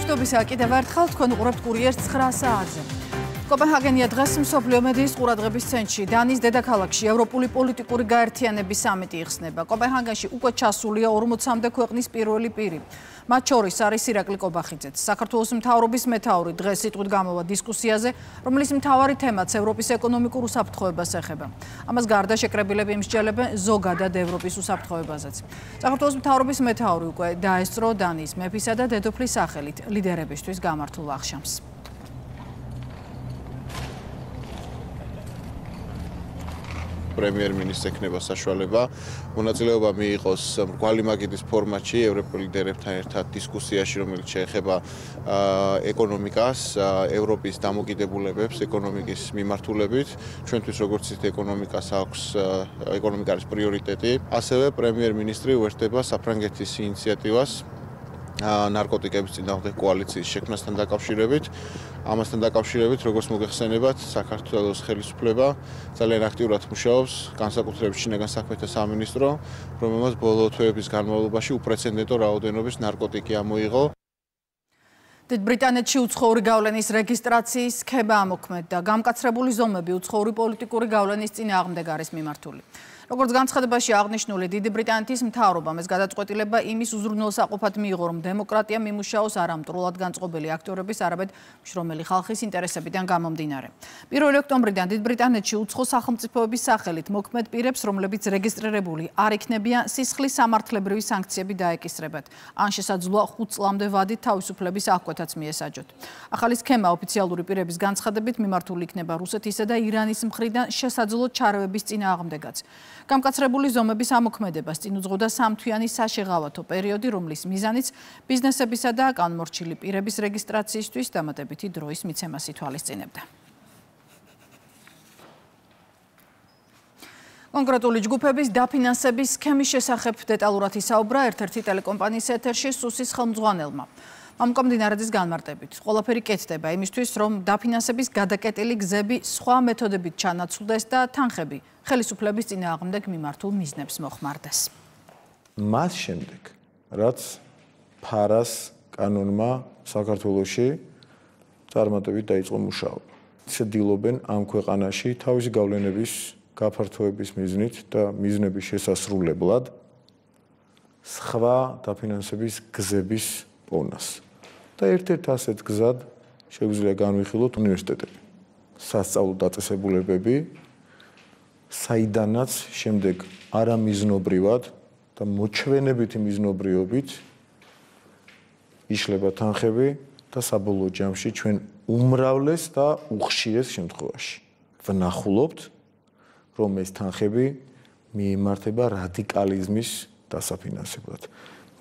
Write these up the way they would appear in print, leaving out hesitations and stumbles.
მადლობისა კიდევ ერთხელ თქვენ უყურებთ კურიერს 9 საათზე. კოპენჰაგენია დღეს მსოფლიო მედიის ყურადღების ცენტრში. დანის დედაქალაქში ევროპული პოლიტიკური გაერთიანების სამიტი იხსნება. კოპენჰაგენში უკვე ჩასულია 40-მდე ქვეყნის პირველი პირი. მათ შორის არის ირაკლი კობახიძეც. საქართველოს მთავრობის მეთაური დღეს სიტყვით გამოვა დისკუსიაზე, რომლის მთავარი თემაც ევროპის ეკონომიკურ უსაფრთხოებას ეხება. ამას გარდა შეკრებილები იმსჯელებენ ზოგადად ევროპის უსაფრთხოებაზეც. საქართველოს მთავრობის მეთაური უკვე დაესწრო დანიის მეფისა და დედოფლის სახელით ლიდერებისთვის გამართულ აღშამს. პრემიერ-მინისტრს ექნება საშუალება მონაწილეობა მიიღოს მრგვალი მაგიდის ფორმატში ევროპულ ლიდერებთან ერთად დისკუსიაში, რომელიც შეეხება ეკონომიკას, ევროპის დამოკიდებულებებს ეკონომიკის მიმართულებით. ჩვენთვის როგორც ისეთ ეკონომიკას აქვს ეკონომიკა არის პრიორიტეტი. ასევე პრემიერ-მინისტრი უერთდება საფრანგეთის ინიციატივას ნარკოტიკების წინააღმდეგ კოალიციის შექმნასთან დაკავშირებით. ამასთან დაკავშირებით, როგორც მოგეხსენებათ, საქართველოს ხელისუფლება ძალიან აქტიურად მუშაობს, განსაკუთრებით შინაგან საქმეთა სამინისტრო, რომელმაც ბოლო თვეების განმავლობაში უპრეცედენტო რაოდენობის ნარკოტიკი ამოიღო. დიდ ბრიტანეთში უცხოური გავლენის რეგისტრაციის სქემა ამოქმედდა. გამკაცრებული ზომები უცხოური პოლიტიკური გავლენის წინააღმდეგ არის მიმართული. როგორც განცხადებაში აღნიშნული, დიდი ბრიტანეთის მთავრობამ ეს გადაწყვეტილება იმის უზრუნველსაყოფად მიიღო, რომ დემოკრატია მიმუშაოს არა მტრულად განწყობილი აქტორების, არამედ მშრომელი ხალხის ინტერესებიდან გამომდინარე. 1 ოქტომბრიდან დიდ ბრიტანეთში უცხო სახელმწიფოების სახელით მოქმედ პირებს, რომლებიც რეგისტრირებული არ იქნებიან, სისხლის სამართლებრივი სანქციები დაეკისრებათ. ან შესაძლოა 5 წლამდე ვადით თავისუფლების აღკვეთაც მიესაჯოთ. ახალი სქემა ოფიციალური პირების განცხადებით მიმართული იქნება რუსეთისა და ირანის მხრიდან შესაძლო ჩარევების წინააღმდეგაც. გამკაცრებული ზომების ამოქმედებას წინ უძღოდა 3 თვიანი საშეღავათო პერიოდი, რომლის მიზანიც ბიზნესებისა და განმორჩილი პირების რეგისტრაციისთვის დამატებითი დროის მიცემას ითვალისწინებდა. კონკრეტული ჯგუფების დაფინანსების სქემის შესახებ დეტალურად ისაუბრა ერთ-ერთი ტელეკომპანიის ეთერში სუსის ხელმძღვანელმა. ამ კომდინარადის განმარტებით, ყველაფერი კეთდება იმისთვის, რომ დაფინანსების გადაკეტილი გზები სხვა მეთოდებით ჩანაცვლდეს და თანხები ხელისუფლების წინააღმდეგ მიმართულ მიზნებს მოხმარდეს. მას შემდეგ, რაც ფარას კანონმა საქართველოში წარმატებით დაიწყო მუშაობა. ცდილობენ ამ ქვეყანაში თავისი გავლენების გაფართოების მიზნით და მიზნების შესასრულებლად სხვა დაფინანსების გზების პოვნას. და ერთ-ერთ ასეთ გზად შეგვიძლია განვიხილოთ უნივერსიტეტები, სასწავლო დაწესებულებები, საიდანაც შემდეგ არამიზნობრივად და მოჩვენებითი მიზნობრიობით იშლება თანხები და საბოლოო ჯამში ჩვენ უმრავლეს და უხშირეს შემთხვევაში ვნახულობთ, რომ ეს თანხები მიემართება რადიკალიზმის დასაფინანსებლად.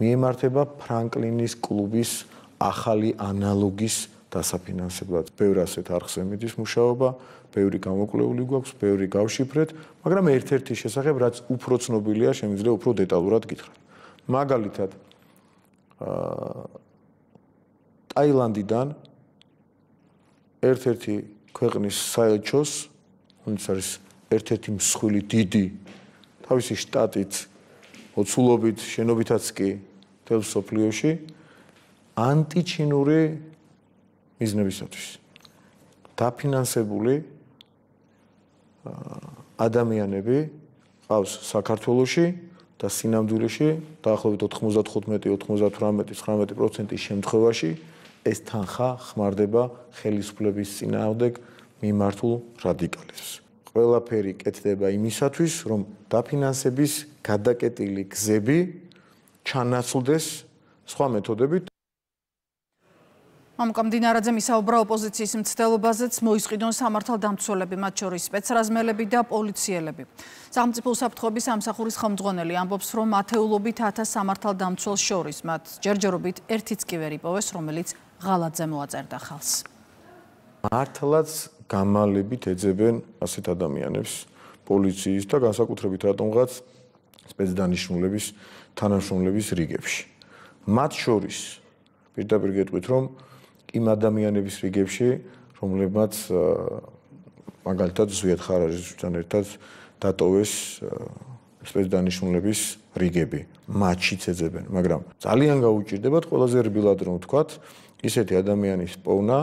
მიემართება ფრანკლინის კლუბის ახალი ანალოგის დასაფინანსებლად. ბევრ ასეთ არხს ემიდის მუშაობა, ბევრი გამოკვლეული გვაქვს, ბევრი გავშიფრეთ, მაგრამ ერთ-ერთი შესახებ, რაც უფრო ცნობილია, შემიძლია უფრო დეტალურად გითხრათ. მაგალითად, ტაილანდიდან ერთ-ერთი ქვეყნის საელჩოს, რომელიც არის ერთ-ერთი მსხვილი დიდი თავისი შტატით, მოცულობით, შენობითაც კი მთელ მსოფლიოში ანტიჩინური მიზნებისათვის დაფინანსებული ადამიანები ყავს საქართველოში და სინამდვილეში დაახლოებით 95-98-99% შემთხვევაში ეს თანხა ხმარდება ხელისუფლების წინააღმდეგ მიმართულ რადიკალიზმს. ყველაფერი კეთდება იმისათვის, რომ დაფინანსების გადაკეტილი გზები ჩანაცვლდეს სხვა მეთოდებით. ამ კომდინარაძემ ისაუბრა ოპოზიციის მცდელობაზეც მოისყიდონ სამართალდამცველები, მათ შორის სპეცრაზმელები და პოლიციელები. სახელმწიფო უსაფრთხოების სამსახურის ხელმძღვანელი ამბობს, რომ ათეულობით 1000 სამართალდამცველს შორის მათ ჯერჯერობით ერთიც კი ვერ იპოვეს, რომელიც ღალატზე მოაწერდა ხალხს. მართლაც გამალებით ეძებენ ასეთ ადამიანებს პოლიციის და განსაკუთრებით რატომღაც სპეცდანიშნულების თანამშრომლების რიგებში. მათ შორის პირდაპირ გეტყვით, რომ იმ ადამიანების რიგებში, რომლებმაც მაგალითად ზვიად ხარაჯისთან ერთად დატოვეს სპეცდანიშნულების რიგები, მათშიც ეძებენ, მაგრამ ძალიან გაუჭირდებათ ყველაზე რბილად რომ ვთქვათ, ისეთი ადამიანის პოვნა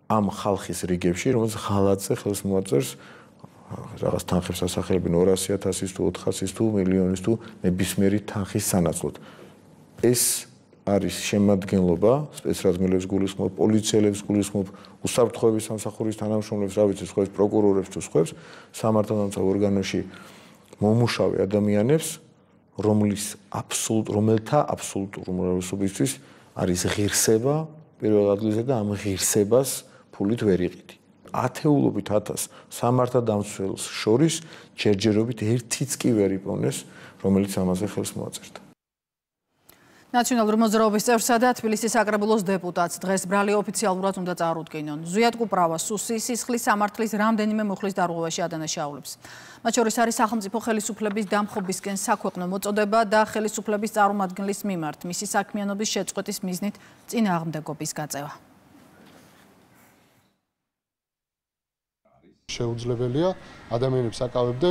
ამ ხალხის რიგებში, რომელიც ღალატზე ხელს მოაწერს რაღაც თანხებს ასახელებენ 200.000-ის თუ 400-ის თუ მილიონის თუ ნებისმიერი თანხის სანაცვლოდ. ეს არის შემადგენლობა სპეცრაზმელებს გულისხმობ, პოლიციელებს გულისხმობ, უსაფრთხოების სამსახურის თანამშრომლებს, რა ვიცი, სხვა პროკურორებს თუ სხვა სამართალდამცავ ორგანოში მომუშავე ადამიანებს, რომელთა აბსოლუტურ უმრავლესობისთვის არის ღირსება პირველ ადგილზე და ამ ღირსებას ფულით ვერ იყიდი. ათეულობით 1000 სამართალდამცველს შორის ჯერჯერობით ერთიც კი ვერ იპოვნეს, რომელიც ამაზე ხელს მოაწერდა. ნაციონალური მოძრაობის წევრსა და თბილისის საკრებულოს დეპუტატს დღეს ბრალი ოფიციალურად უნდა წარუდგინონ. ზვიად კუპრავა სუსის სისხლის სამართლის რამდენიმე მუხლის დარღვევაში ადანაშაულებს. მათ შორის არის სახელმწიფო ხელისუფლების დამხობისკენ საქვეყნო მოწოდება და ხელისუფლების წარმომადგენლის მიმართ მისი საქმიანობის შეწყვეტის მიზნით წინააღმდეგობის გაწევა. შეუძლებელია ადამიანებს აკავებდე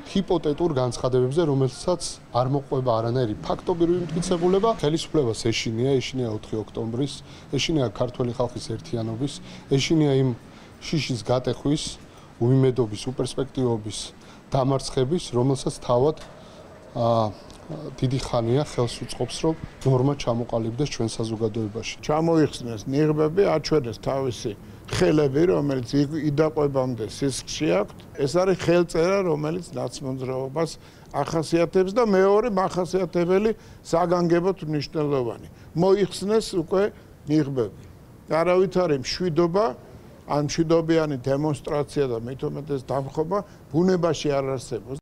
ჰიპოთეტურ განცხადებებზე, რომელსაც არ მოყვება არანაირი ფაქტობრივი მტკიცებულება. ხელისუფლებას ეშინია 4 ოქტომბრის, ეშინია ქართული ხალხის ერთიანობის, ეშინია იმ შიშის გატეხვის, უიმედობის, უპერსპექტივობის დამარცხების, რომელსაც თავად დიდი ხანია ხელს უწყობს, რომ ნორმა ჩამოყალიბდეს ჩვენ საზოგადოებაში. ჩამოიხსნეს ნიღბები, აჩვენეს თავისი ხელები, რომელიც იდაყვებამდე სისხლში აქვთ. ეს არის ხელწერა, რომელიც ნაცმოძრაობას ახასიათებს და მეორე მახასიათებელი საგანგებოდ მნიშვნელოვანი. მოიხსნეს უკვე ნიღბები. არავითარი მშვიდობა, ან მშვიდობიანი დემონსტრაცია და მით უმეტეს დამხობა ბუნებაში არ არსებობს.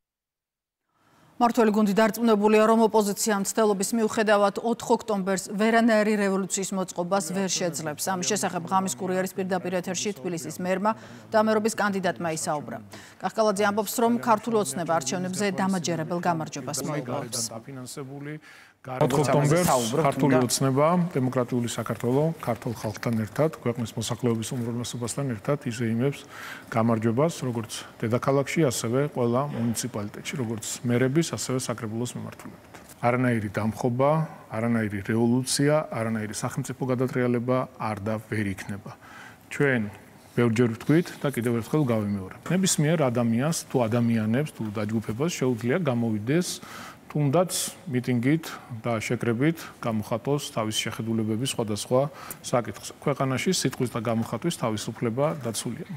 მართველი გუნდი დარწმუნებულია, რომ ოპოზიცია მცდელობის მიუხედავად 4 ოქტომბერს ვერანაირი რევოლუციის მოწყობას ვერ შეძლებს. ამის შესახებ ღამის კურიერის პირდაპირ ეთერში თბილისის მერმა და მერობის კანდიდატმა ისაუბრა. კახკალაძე ამბობს, რომ ქართული ოცნება არჩევნებზე დამაჯერებელ გამარჯვებას მოიპოვებს. 4 ოქტომბერს ქართული ოცნება, დემოკრატიული საქართველო, ქართულ ხალხთან ერთად, ქვეყნის მოსახლეობის უმრავლესობასთან ერთად იზეიმებს გამარჯვებას, როგორც დედაქალაქში, ასევე ყველა მუნიციპალიტეტში, როგორც მერების, ასევე საკრებულოს მიმართულებით. არანაირი დამხობა, არანაირი რევოლუცია, არანაირი სახელმწიფო გადატრიალება არ და ვერ იქნება. ჩვენ ბევრჯერ ვთქვით და კიდევ ერთხელ გავიმეორებ. ნებისმიერ ადამიანს თუ ადამიანებს თუ დაჯგუფებას შეუძლია გამოვიდეს თუნდაც მიტინგით და შეკრებით გამოხატოს თავის შეხედულებების სხვადასხვა საკითხს. ქვეყანაში სიტყვის და გამოხატვის თავისუფლება დაცულია.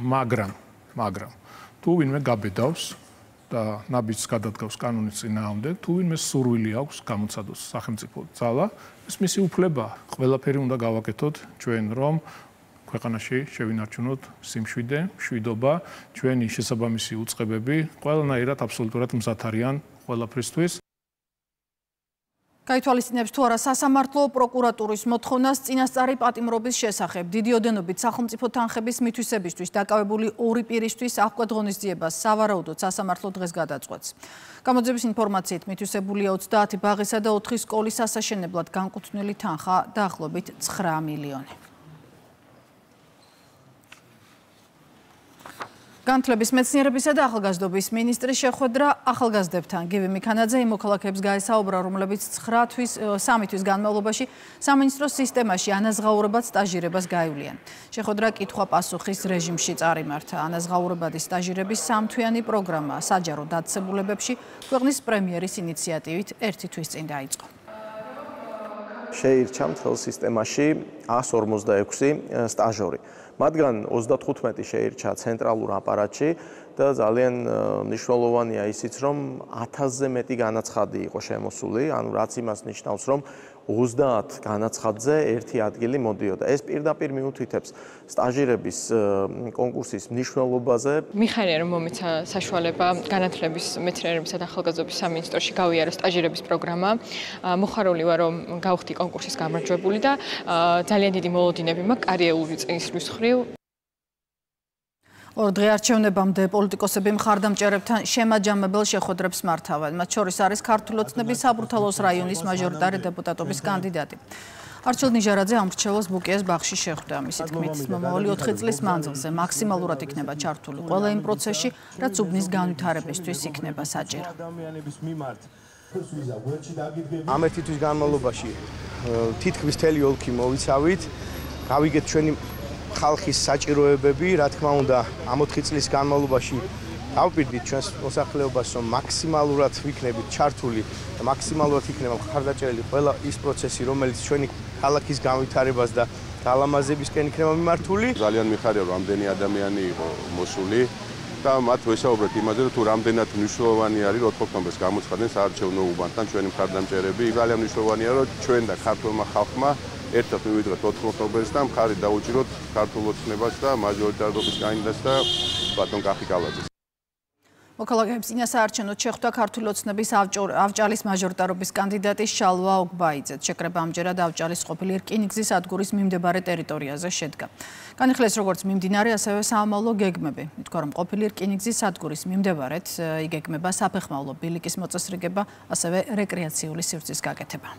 მაგრამ თუ ვინმე გაბედავს და ნაბიჯს გადადგავს კანონის წინააღმდეგ, თუ ვინმე სურვილი აქვს გამოცადოს სახელმწიფო ძალა, ეს მისი უფლებაა. ყველაფერი უნდა გავაკეთოთ ჩვენ, რომ ქვეყანაში შევინარჩუნოთ სიმშვიდე, მშვიდობა, ჩვენი შესაბამისი უწყებები ყველანაირად აბსოლუტურად მზად არიან ყველაფრისთვის. გაითვალისწინებს თუ არა სასამართლო პროკურატურის მოთხოვნას წინასწარი პატიმრობის შესახებ. დიდი ოდენობით სახელმწიფო თანხების მითვისებისთვის დაკავებული 2 პირისთვის აღკვეთ ღონისძიებას სავარაუდოდ სასამართლო დღეს გადაწყვეტს. გამოძიების ინფორმაციით მითვისებულია 30 ბაღისა და 4 სკოლის ასაშენებლად განკუთვნილი თანხა დაახლოებით 9 მილიონი. განათლების მეცნიერებისა და ახალგაზრდობის მინისტრის შეხვედრა ახალგაზრდებთან. გივი მიქანაძე იმ მოქალაქეებს გაესაუბრა, რომლებიც 3 თვის განმავლობაში სამინისტროს სისტემაში ანაზღაურებად სტაჟირებას გაივლიან. შეხვედრა კითხვა-პასუხის რეჟიმში წარიმართა. ანაზღაურებადი სტაჟირების 3 თვიანი პროგრამა საჯარო დაწესებულებებში ქვეყნის პრემიერის ინიციატივით 1 თვის წინ დაიწყო. შეირჩა მთელ სისტემაში 146 სტაჟორი. მათგან 35 შეირჩა ცენტრალურ აპარატში და ძალიან მნიშვნელოვანია ისიც, რომ 1000-ზე მეტი განაცხადი იყო შემოსული, ანუ რაც იმას ნიშნავს, რომ 30 განაცხადზე ერთი ადგილი მოდიოდა. ეს პირდაპირ მიუთითებს სტაჟირების კონკურსის მნიშვნელობაზე. მიხარია, რომ მომეცა საშუალება განათლების მეცნიერებისა და ახალგაზრდობის სამინისტროში გავიარა სტაჟირების პროგრამა. მოხარული ვარ, რომ გავხდი კონკურსის გამარჯვებული და ძალიან დიდი მოლოდინები მაქვს კარიერული წინსვლის მხრივ. ორდღე არჩევნებამდე პოლიტიკოსები მხარდამჭერებთან შემაჯამებელ შეხვედრებს მართავენ. მათ შორის არის ქართული ოცნების საბრუთალოს რაიონის მაჟორიტარი დეპუტატობის კანდიდატი. არჩილ ნიჟარაძე ამრჩევლოს ბუკიას ბაღში შეხვდა. მისი თქმით, მომავალი 4 წლის მანძილზე მაქსიმალურად იქნება ჩართული ყველა იმ პროცესში, რაც უბნის განვითარებისთვის იქნება საჭირო. ამ ერთი თვის განმავლობაში თითქმის მთელი ოლქი მოვიცავით. გავიგეთ ჩვენი ხალხის საჭიროებები, რა თქმა უნდა, ამ 4 წლის განმავლობაში დავპირდით ჩვენს მოსახლეობას, რომ მაქსიმალურად ვიქნებით ჩართული და მაქსიმალურად იქნება მხარდაჭერილი ყველა ის პროცესი, რომელიც ჩვენი ქალაქის განვითარებას და გალამაზებისკენ იქნება მიმართული. ძალიან მიხარია, რომ ამდენი ადამიანი იყო მოსული და მათ ვესაუბრეთ იმაზე, რომ თუ რამდენად მნიშვნელოვანი არის, რომ 4 ოქტომბერს გამოცხადდნენ საარჩევნო უბანთან ჩვენი მხარდამჭერები. ძალიან მნიშვნელოვანია, რომ ჩვენ და ქართულმა ხალხმა ერთად მივიდროთ 4 ოქტომბერს და მხარი დაუჭიროთ ქართულ ოცნებას და მაჟორიტარობის კანდიდატს და ბატონ კახი კალაძეს. მოქალაქეებს წინასაარჩევნოდ შეხვდა ქართული ოცნების ავჭალის მაჟორიტარობის კანდიდატი შალვა ოგბაიძე. შეკრება ამჯერად ავჭალის ყოფილი რკინიგზის სადგურის მიმდებარე ტერიტორიაზე შედგა. განიხილეს როგორც მიმდინარე, ასევე საამავლო გეგმები. ითქვა, რომ ყოფილი რკინიგზის სადგურის მიმდებარედ იგეგმება საფეხმავლო ბილიკის მოწესრიგება, ასევე რეკრეაციული სივრცის გაკეთება.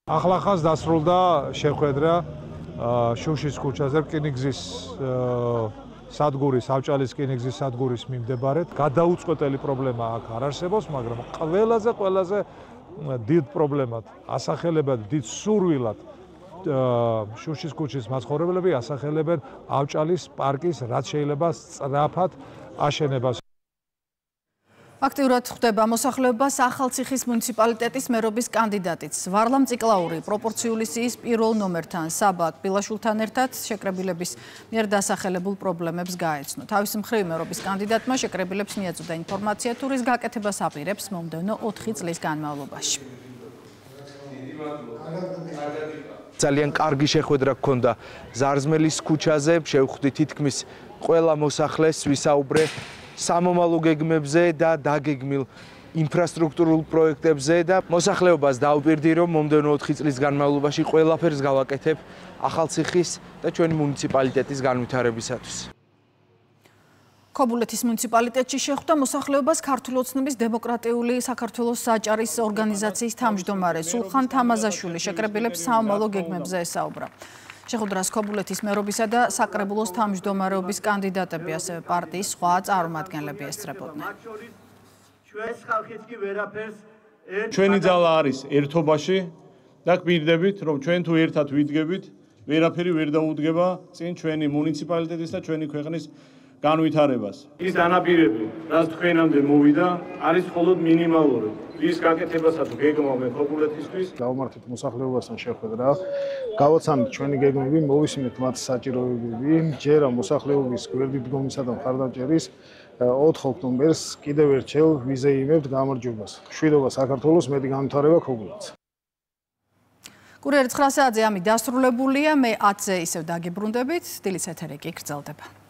ახლახანს დასრულდა შეხვედრა შუშის ქუჩაზე რკინიგზის სადგურის ავჭალის რკინიგზის სადგურის მიმდებარედ. გადაუწყვეტელი პრობლემა აქ არ არსებობს, მაგრამ ყველაზე დიდ პრობლემად ასახელებენ, დიდ სურვილად შუშის ქუჩის მაცხოვრებლები ასახელებენ ავჭალის პარკის რაც შეიძლება სწრაფად აშენებას. აქტიურად ხდება მოსახლეობა ახალციხის მუნიციპალიტეტის მერობის კანდიდატიც. ვარლამ ციკლაური პროპორციული სიის პირველ ნომერთან საბა კბილაშვილთან ერთად შეკრებილების მიერ დასახელებულ პრობლემებს გაეცნო. თავის მხრივ მერობის კანდიდატმა შეკრებილებს მიაწოდა ინფორმაცია, თუ რის გაკეთებას აპირებს მომდევნო 4 წლის განმავლობაში. ძალიან კარგი შეხვედრა გქონდა ზარზმელის ქუჩაზე, შევხვდი თითქმის ყველა მოსახლეს, ვისაუბრე სამომავლო გეგმებზე და დაგეგმილ ინფრასტრუქტურულ პროექტებზე და მოსახლეობას დავპირდი, რომ მომდევნო 4 წლის განმავლობაში ყველაფერს გავაკეთებ ახალციხის და ჩვენი მუნიციპალიტეტის განვითარებისათვის. ქობულეთის მუნიციპალიტეტში შეხვდა მოსახლეობას ქართული ოცნების დემოკრატიული საქართველოს საჭარის ორგანიზაციის თავმჯდომარე სულხან თამაზაშვილი შეკრებილებს საამვალო გეგმებზე ესაუბრა. შეხვდრას ქობულეთის მერობისა და საკრებულოს თავმჯდომარეობის კანდიდატები, ასევე პარტიის სხვა წარმომადგენლები ესწრებოდნენ. ჩვენი ძალა არის ერთობაში და გვირდებით, რომ ჩვენ თუ ერთად ვიდგებით, ვერაფერი ვერ დაუდგება წინ ჩვენი მუნიციპალიტეტის და ჩვენი ქვეყნის განვითარებას. ის დანაპირები, რაც თქვენამდე მოვიდა, არის მხოლოდ მინიმალური. რის გაკეთებასაც გეგმავენ ქობულეთისთვის. გავმართეთ მოსახლეობასთან შეხვედრა, გავაცანით ჩვენი გეგმები, მოვისმინეთ მათ საჭიროებები, ჯერა მოსახლეობის გვერდიდგომისა და მხარდამჭერის 4 ოქტომბერს კიდევ ერთხელ ვიზეიმებთ გამარჯვებას. მშვიდობა საქართველოს, მეტი განვითარება ქობულეთს. კურიერი 9 საათზე ამი დასრულებულია, მე 10-ზე ისევ დაგიბრუნდებით, დილის ეთერი კი გრძელდება.